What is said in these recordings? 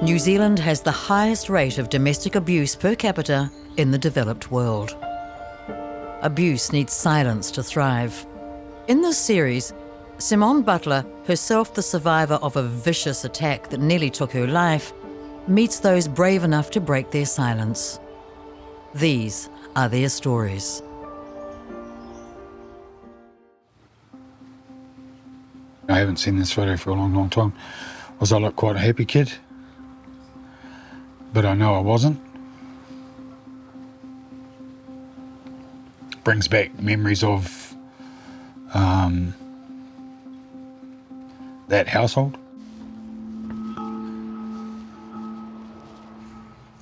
New Zealand has the highest rate of domestic abuse per capita in the developed world. Abuse needs silence to thrive. In this series, Simonne Butler, herself the survivor of a vicious attack that nearly took her life, meets those brave enough to break their silence. These are their stories. I haven't seen this photo for a long, long time. I look quite a happy kid, but I know I wasn't. Brings back memories of that household.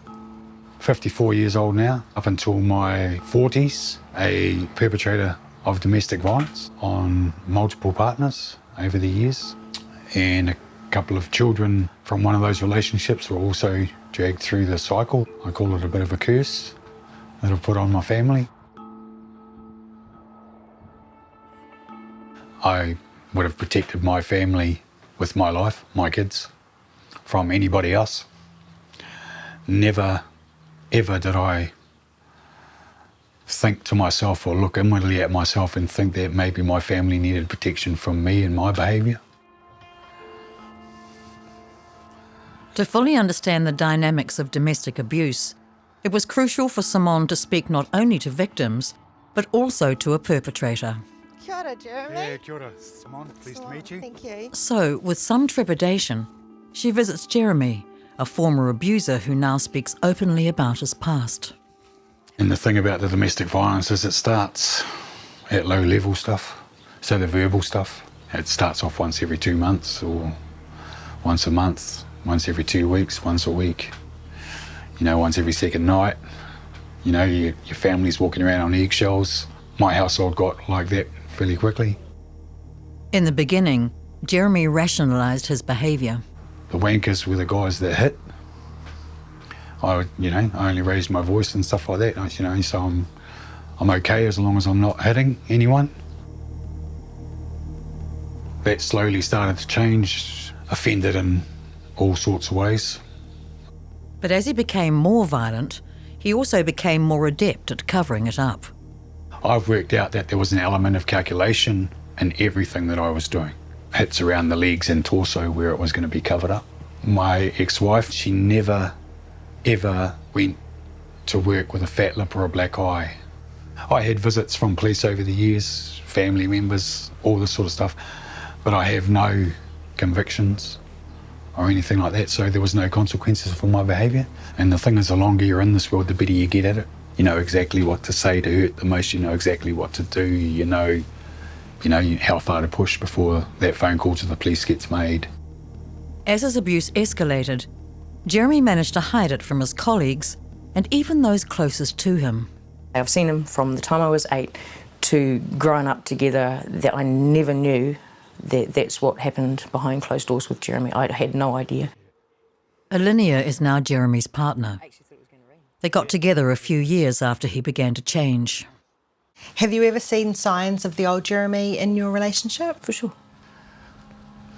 I'm 54 years old now, up until my 40s, a perpetrator of domestic violence on multiple partners over the years, and a couple of children from one of those relationships were also dragged through the cycle. I call it a bit of a curse that I've put on my family. I would have protected my family with my life, my kids, from anybody else. Never, ever did I think to myself or look inwardly at myself and think that maybe my family needed protection from me and my behaviour. To fully understand the dynamics of domestic abuse, it was crucial for Simonne to speak not only to victims, but also to a perpetrator. Kia ora, Jeremy. Yeah, kia ora, Simonne. Pleased to meet you. Thank you. So, with some trepidation, she visits Jeremy, a former abuser who now speaks openly about his past. And the thing about the domestic violence is it starts at low level stuff. So the verbal stuff, it starts off once every 2 months or once a month, once every 2 weeks, once a week, once every second night. Your family's walking around on eggshells. My household got like that fairly quickly. In the beginning, Jeremy rationalised his behaviour. The wankers were the guys that hit. I only raised my voice and stuff like that, so I'm okay as long as I'm not hitting anyone. That slowly started to change, offended in all sorts of ways. But as he became more violent, he also became more adept at covering it up. I've worked out that there was an element of calculation in everything that I was doing. Hits around the legs and torso where it was going to be covered up. My ex-wife, she never, ever went to work with a fat lip or a black eye. I had visits from police over the years, family members, all this sort of stuff, but I have no convictions or anything like that, so there was no consequences for my behaviour. And the thing is, the longer you're in this world, the better you get at it. You know exactly what to say to hurt the most, you know exactly what to do, you know how far to push before that phone call to the police gets made. As his abuse escalated, Jeremy managed to hide it from his colleagues and even those closest to him. I've seen him from the time I was 8 to growing up together, that I never knew that that's what happened behind closed doors with Jeremy. I had no idea. Alinea is now Jeremy's partner. They got together a few years after he began to change. Have you ever seen signs of the old Jeremy in your relationship? For sure.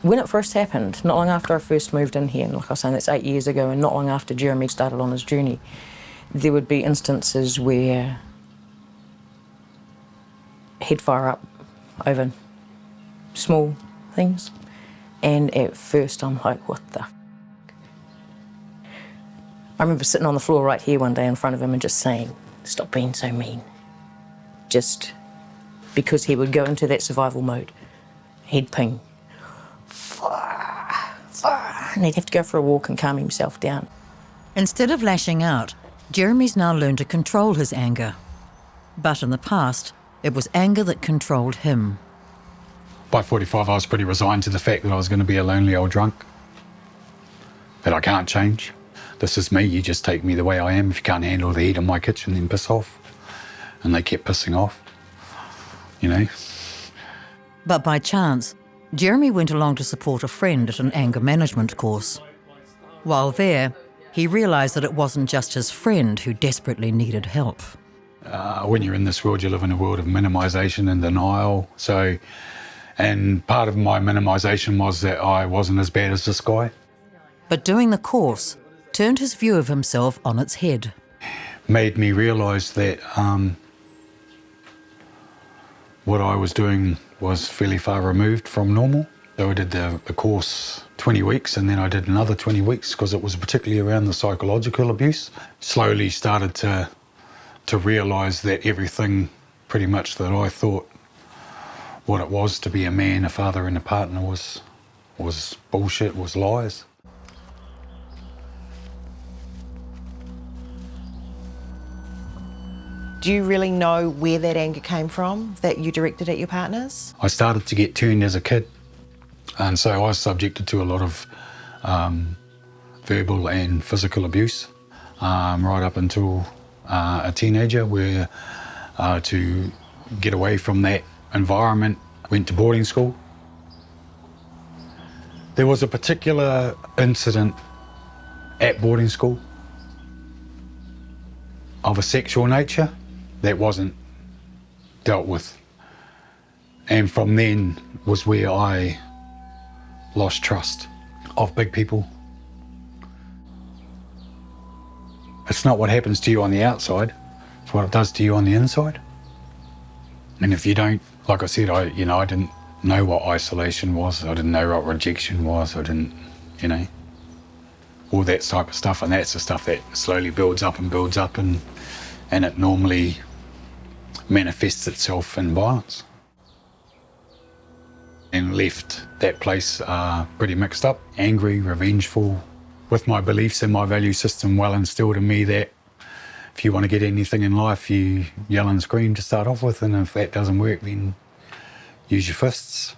When it first happened, not long after I first moved in here, and like I was saying, that's 8 years ago, and not long after Jeremy started on his journey, there would be instances where he'd fire up over small things, and at first I'm like, what the f***? I remember sitting on the floor right here one day in front of him and just saying, stop being so mean. Just because he would go into that survival mode, he'd ping, and he'd have to go for a walk and calm himself down. Instead of lashing out, Jeremy's now learned to control his anger. But in the past, it was anger that controlled him. By 45, I was pretty resigned to the fact that I was going to be a lonely old drunk, that I can't change. This is me, you just take me the way I am. If you can't handle the heat in my kitchen, then piss off. And they kept pissing off, But by chance, Jeremy went along to support a friend at an anger management course. While there, he realised that it wasn't just his friend who desperately needed help. When you're in this world, you live in a world of minimisation and denial. And part of my minimisation was that I wasn't as bad as this guy. But doing the course turned his view of himself on its head. Made me realise that what I was doing was fairly far removed from normal. So I did the course 20 weeks and then I did another 20 weeks because it was particularly around the psychological abuse. Slowly started to realise that everything pretty much that I thought what it was to be a man, a father and a partner was bullshit, was lies. Do you really know where that anger came from that you directed at your partners? I started to get turned as a kid, and so I was subjected to a lot of verbal and physical abuse right up until a teenager, where to get away from that environment, went to boarding school. There was a particular incident at boarding school of a sexual nature that wasn't dealt with. And from then was where I lost trust of big people. It's not what happens to you on the outside, it's what it does to you on the inside. And if you don't, like I said, I didn't know what isolation was, I didn't know what rejection was, I didn't, all that type of stuff, and that's the stuff that slowly builds up and it normally manifests itself in violence. And left that place pretty mixed up, angry, revengeful, with my beliefs and my value system well instilled in me that if you want to get anything in life, you yell and scream to start off with, and if that doesn't work, then use your fists.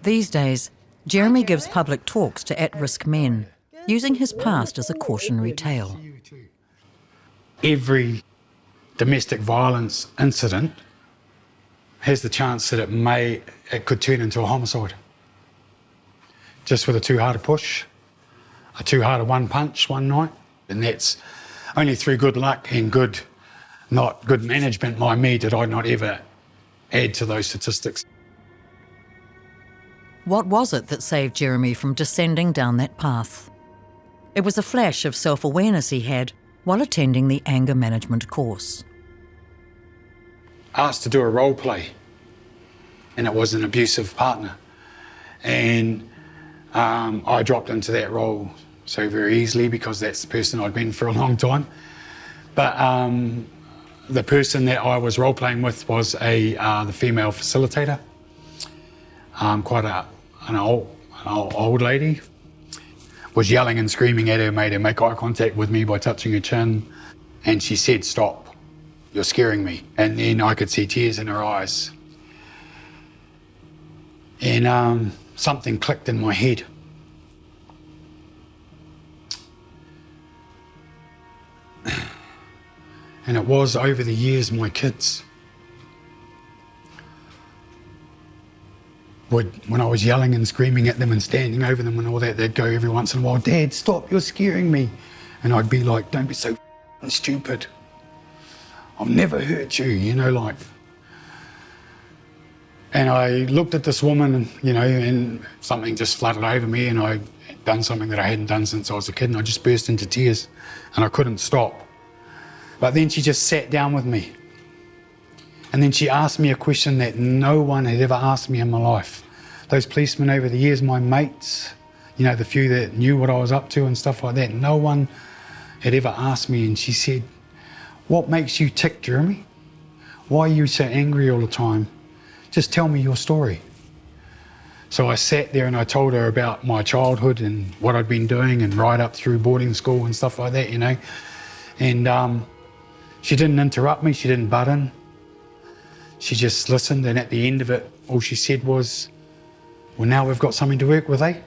These days, Jeremy gives public talks to at-risk men, using his past as a cautionary tale. Every domestic violence incident has the chance that it could turn into a homicide. Just with a two-hearted push, a two-hearted one punch one night. And that's only through good luck and not good management by me did I not ever add to those statistics. What was it that saved Jeremy from descending down that path? It was a flash of self-awareness he had while attending the anger management course. Asked to do a role play, and it was an abusive partner. And I dropped into that role so very easily because that's the person I'd been for a long time. But the person that I was role playing with was the female facilitator, quite an old lady. Was yelling and screaming at her, made her make eye contact with me by touching her chin, and she said, "Stop, you're scaring me." And then I could see tears in her eyes. And something clicked in my head. And it was, over the years, my kids when I was yelling and screaming at them and standing over them and all that, they'd go every once in a while, "Dad, stop, you're scaring me." And I'd be like, "Don't be so stupid. I've never hurt you," like. And I looked at this woman and something just flooded over me, and I'd done something that I hadn't done since I was a kid, and I just burst into tears and I couldn't stop. But then she just sat down with me. And then she asked me a question that no one had ever asked me in my life. Those policemen over the years, my mates, the few that knew what I was up to and stuff like that, no one had ever asked me. And she said, "What makes you tick, Jeremy? Why are you so angry all the time? Just tell me your story." So I sat there and I told her about my childhood and what I'd been doing and right up through boarding school and stuff like that, And she didn't interrupt me, she didn't butt in. She just listened, and at the end of it, all she said was, "Well, now we've got something to work with, eh?"